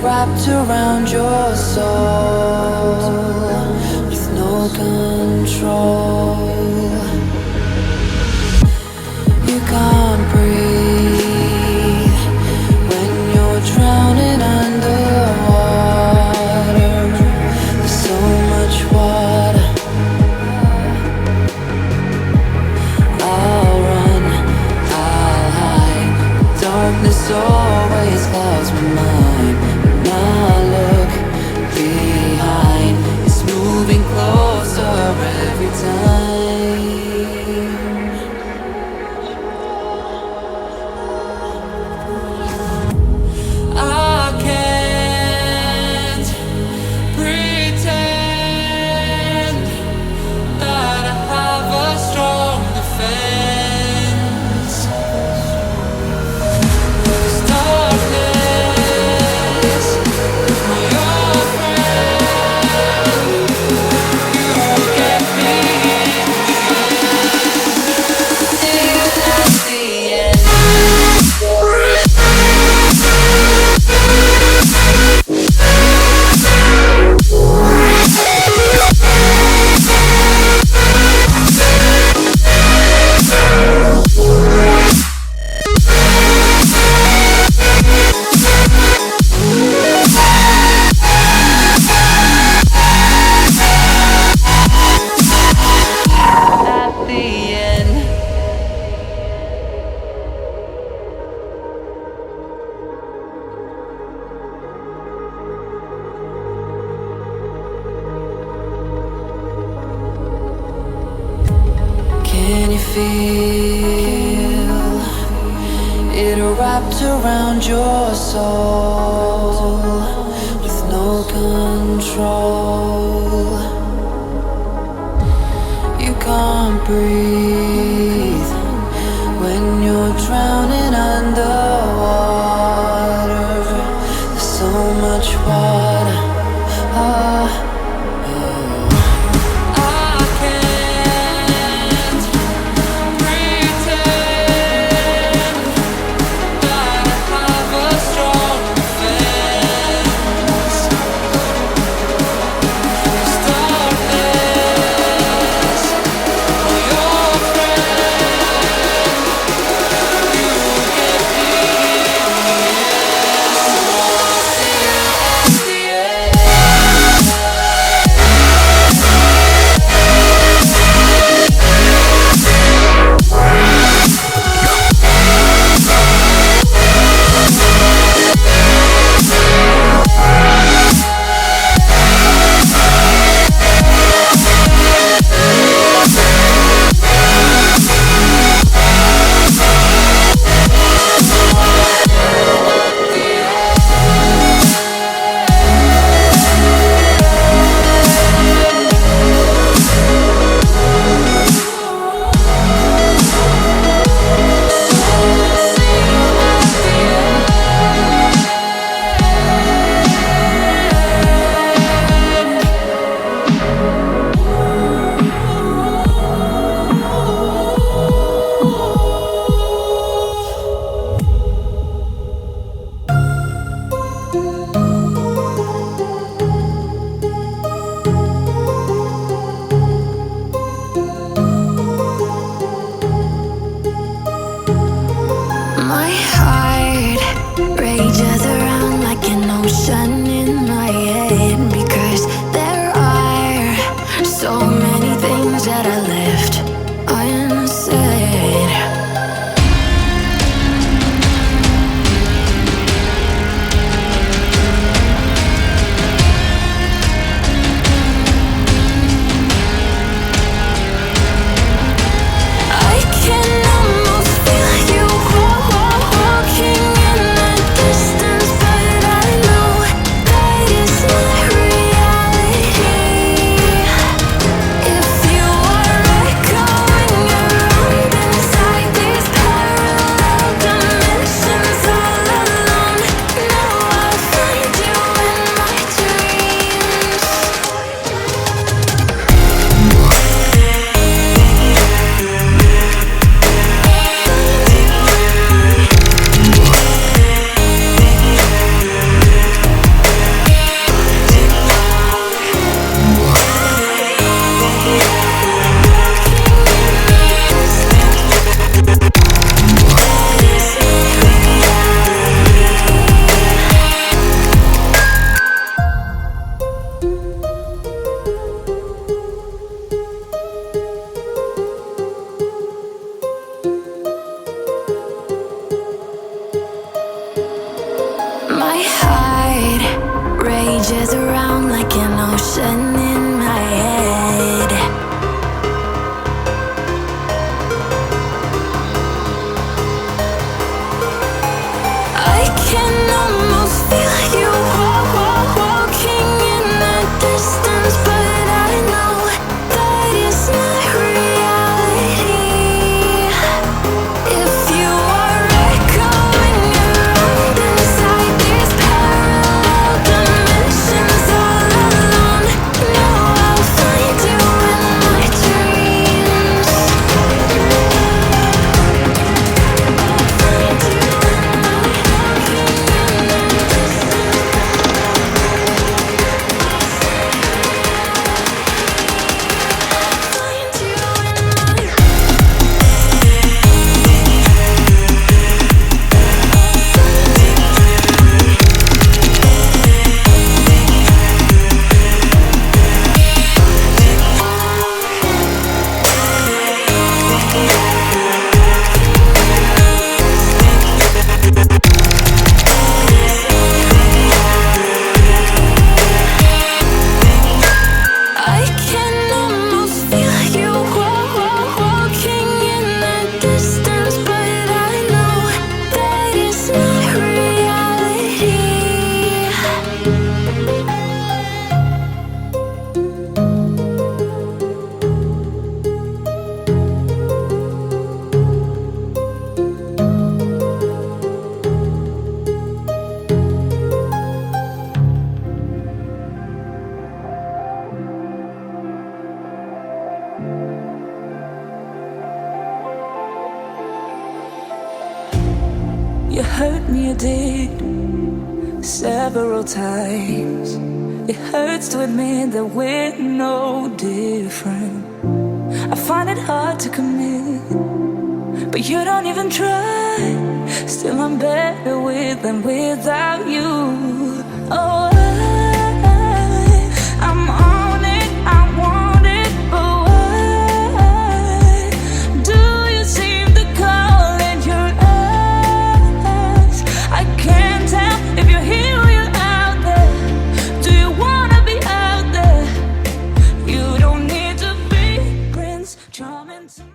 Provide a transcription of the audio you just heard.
wrapped around your soul with no control. You can't breathe when you're drowning underwater. There's so much water. I'll run, I'll hide. Darkness always clouds my mind. When I look behind, it's moving closer every time. I can't pretend that I have a strong defense. There's darkness, my old friend. You get me in the end. At the end. At the end. Can you feel it wrapped around your soul with no control? You can't breathe when you're drowning underwater. There's so much water. I can't pretend that I have a strong defense. There's darkness, my old friend. My heart rages around like an ocean in my head. I can almost feel you walking in the distance, but I know that it's not reality. If you are echoing around inside these parallel dimensions all alone, no, I'll find you in my dreams. I'll find you in my walking in the I can almost feel you walking in the distance, but I know that it's not reality. You hurt me, you did, several times. It hurts to admit that we're no different. I find it hard to commit, but you don't even try. Still I'm better with than without you. Oh,